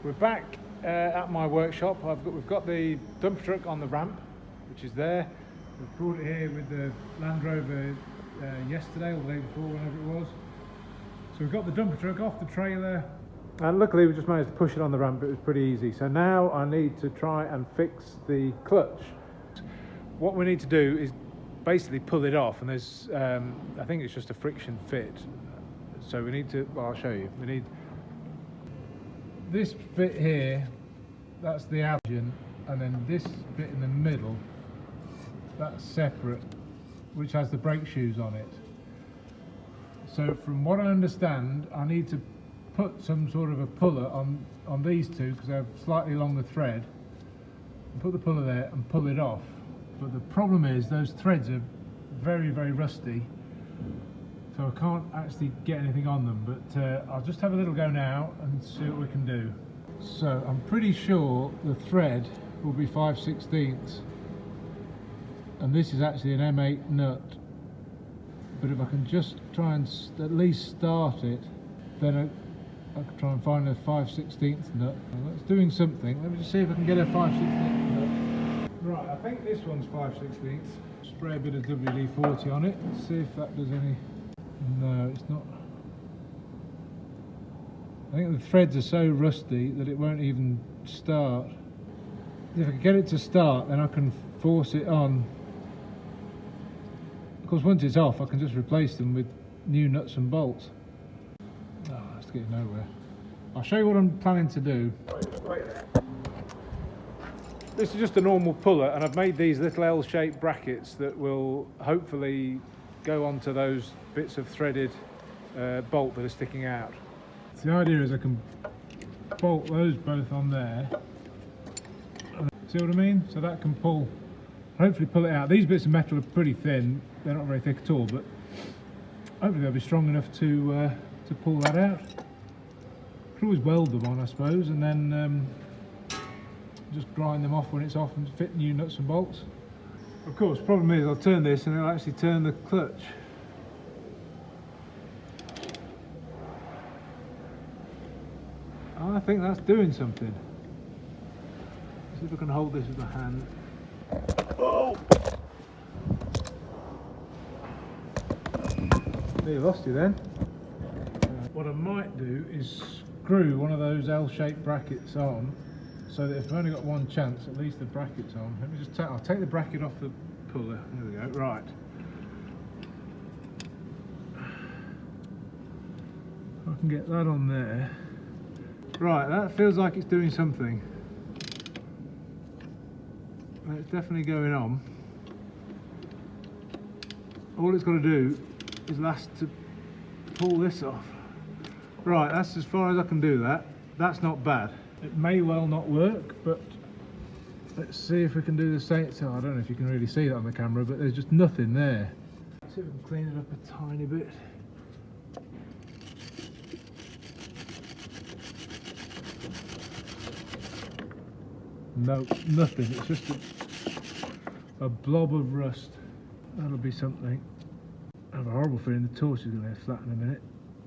We're back at my workshop. We've got the dump truck on the ramp, which is there. We've brought it here with the Land Rover yesterday or the day before, whenever it was. So we've got the dumper truck off the trailer, and luckily we just managed to push it on the ramp. It was pretty easy. So now I need to try and fix the clutch. What we need to do is basically pull it off, and there's I think it's just a friction fit. So we need to, well, I'll show you. We need this bit here, that's the engine, and then this bit in the middle, that's separate, which has the brake shoes on it. So from what I understand, I need to put some sort of a puller on these two, because they have slightly longer thread, and put the puller there and pull it off. But the problem is those threads are very, very rusty, so I can't actually get anything on them, but I'll just have a little go now and see what we can do. So I'm pretty sure the thread will be 5/16, and this is actually an M8 nut, but if I can just try and at least start it, then I can try and find a 5/16 nut. Well, that's doing something. Let me just see if I can get a 5/16 nut. Right, I think this one's 5/16. Spray a bit of WD-40 on it and see if that does any. No, it's not. I think the threads are so rusty that it won't even start. If I can get it to start, then I can force it on. Of course, once it's off, I can just replace them with new nuts and bolts. Oh, that's getting nowhere. I'll show you what I'm planning to do. This is just a normal puller, and I've made these little L-shaped brackets that will hopefully go onto those bits of threaded bolt that are sticking out. So the idea is I can bolt those both on there. See what I mean? So that can hopefully pull it out. These bits of metal are pretty thin. They're not very thick at all, but hopefully they'll be strong enough to pull that out. Could always weld them on, I suppose, and then just grind them off when it's off and fit new nuts and bolts. Of course, the problem is I'll turn this and it'll actually turn the clutch. I think that's doing something. Let's see if I can hold this with my hand. Oh! Nearly lost you then. What I might do is screw one of those L-shaped brackets on, so that if I've only got one chance, at least the bracket's on. Let me just I'll take the bracket off the puller. There we go. Right. I can get that on there. Right, that feels like it's doing something. It's definitely going on. All it's got to do is last to pull this off. Right, that's as far as I can do that. That's not bad. It may well not work, but let's see if we can do the same. So I don't know if you can really see that on the camera, but there's just nothing there. Let's see if we can clean it up a tiny bit. No, nothing. It's just a blob of rust. That'll be something. I have a horrible feeling the torch is going to flat in a minute,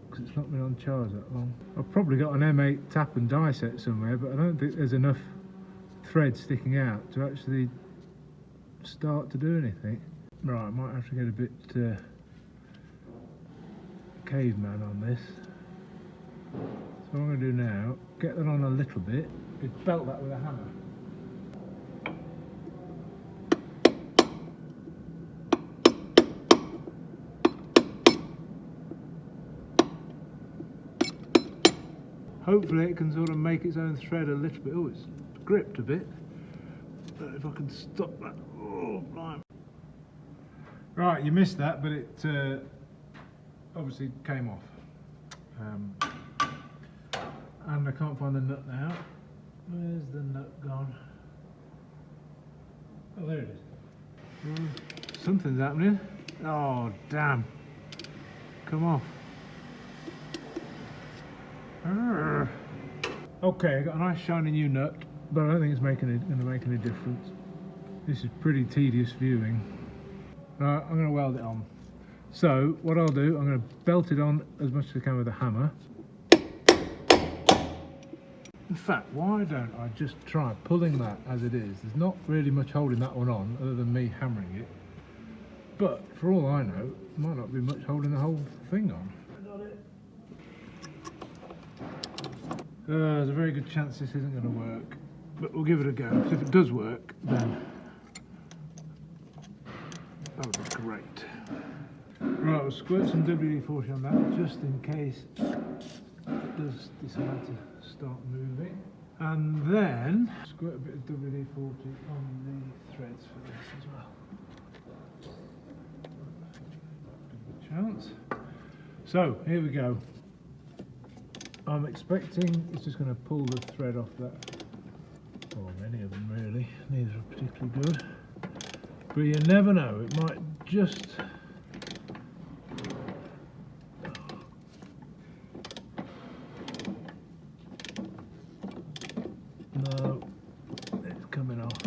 because it's not been on charge that long. I've probably got an M8 tap and die set somewhere, but I don't think there's enough thread sticking out to actually start to do anything. Right, I might have to get a bit caveman on this. So what I'm going to do now, get that on a little bit, is belt that with a hammer. Hopefully it can sort of make its own thread a little bit. Oh, it's gripped a bit. But if I can stop that. Oh, blimey. Right, you missed that, but it obviously came off. And I can't find the nut now. Where's the nut gone? Oh, there it is. Something's happening. Oh, damn. Come off. Okay, I got a nice shiny new nut, but I don't think it's going to make any difference. This is pretty tedious viewing. Right, I'm going to weld it on. So what I'll do, I'm going to belt it on as much as I can with a hammer. In fact, why don't I just try pulling that as it is? There's not really much holding that one on other than me hammering it. But for all I know, there might not be much holding the whole thing on. There's a very good chance this isn't going to work, but we'll give it a go. So if it does work, then that would be great. Right, we'll squirt some WD-40 on that just in case it does decide to start moving. And then squirt a bit of WD-40 on the threads for this as well. Good chance. So here we go. I'm expecting it's just going to pull the thread off that, or many of them really, neither are particularly good, but you never know, it might just, no, it's coming off,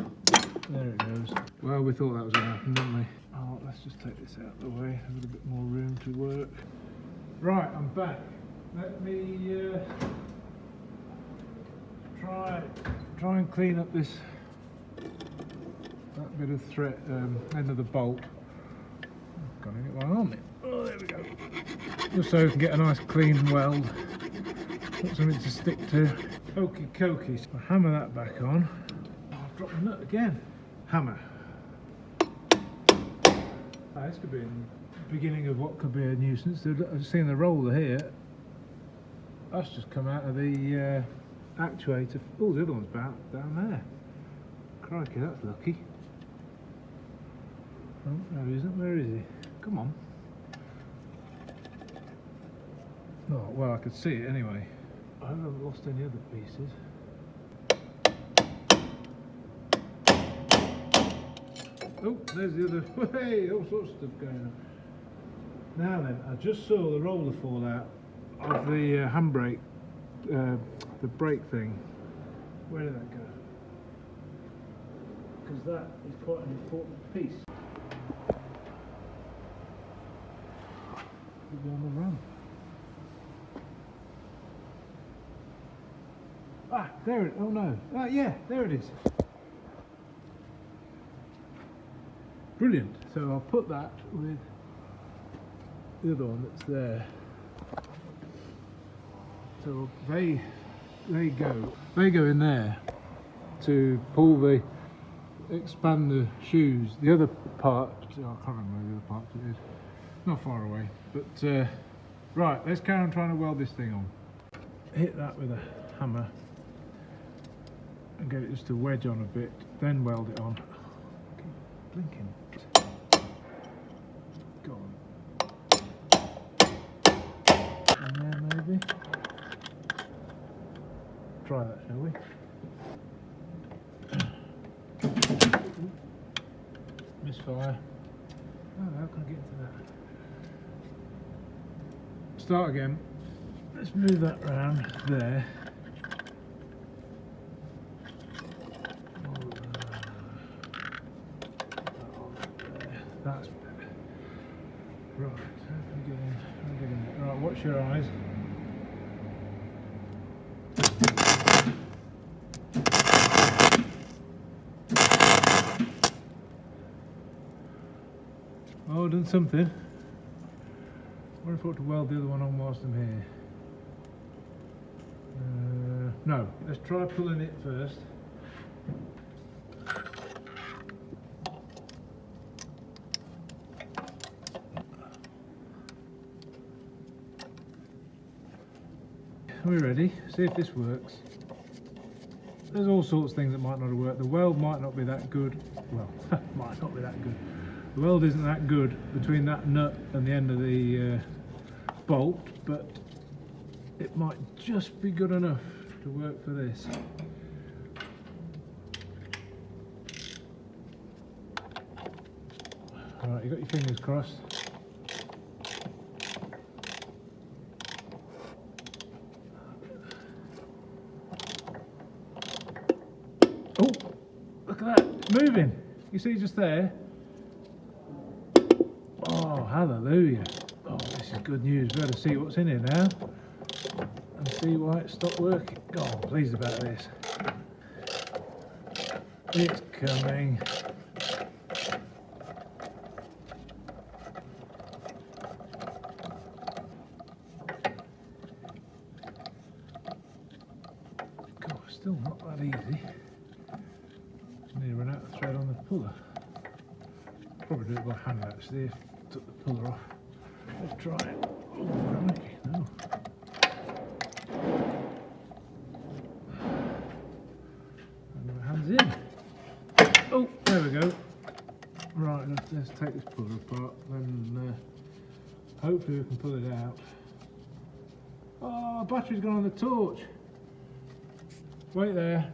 there it goes. Well, we thought that was going to happen, didn't we? Oh, let's just take this out of the way, have a bit more room to work. Right, I'm back. Let me try and clean up that bit of thread, end of the bolt. I've got to get one on it. Oh, there we go. Just so we can get a nice clean weld. Got something to stick to. Okie dokie. So I'll hammer that back on. Oh, I've dropped the nut again. Hammer. This could be the beginning of what could be a nuisance. I've seen the roller here. That's just come out of the actuator. Oh, the other one's down there. Crikey, that's lucky. Oh, no, he isn't. Where is he? Come on. Oh, well, I could see it anyway. I haven't lost any other pieces. Oh, there's the other. Hey, all sorts of stuff going on. Now then, I just saw the roller fall out of the handbrake, the brake thing. Where did that go? Because that is quite an important piece. Could be on the run. Ah, there it. Oh no. Yeah, there it is. Brilliant. So I'll put that with the other one that's there. So they go in there to pull expand the shoes. The other part, I can't remember where the other part it is. Not far away. But right, let's carry on trying to weld this thing on. Hit that with a hammer and get it just to wedge on a bit, then weld it on. Keep blinking. Go on. And there maybe. Try that, shall we? Misfire. Oh, how can I get into that? Start again. Let's move that round there. That's better. Right, how can we get in? How can we get in? Right, watch your eyes. Oh, done something. I wonder if I ought to weld the other one on whilst I'm here. No, let's try pulling it first. Are we ready? See if this works. There's all sorts of things that might not have worked. The weld might not be that good. Well, might not be that good. The weld isn't that good between that nut and the end of the bolt, but it might just be good enough to work for this. Alright, you got your fingers crossed. Oh, look at that, it's moving. You see just there? Oh, hallelujah. Oh, this is good news. We've got to see what's in here now and see see why it stopped working. God, I'm pleased about this. It's coming. God, still not that easy. Need to run out of thread on the puller. Probably do it by hand actually if I took the puller off. Let's try it. Oh, crikey, no. And my hands in. Oh, there we go. Right, let's take this puller apart, then hopefully we can pull it out. Oh, battery's gone on the torch. Wait there.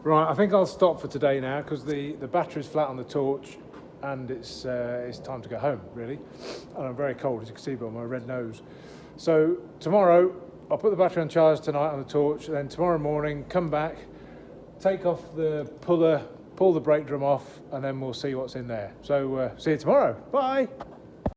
Right, I think I'll stop for today now because the battery's flat on the torch and it's time to go home, really. And I'm very cold, as you can see by my red nose. So tomorrow, I'll put the battery on charge tonight on the torch, and then tomorrow morning, come back, take off the puller, pull the brake drum off, and then we'll see what's in there. So see you tomorrow. Bye.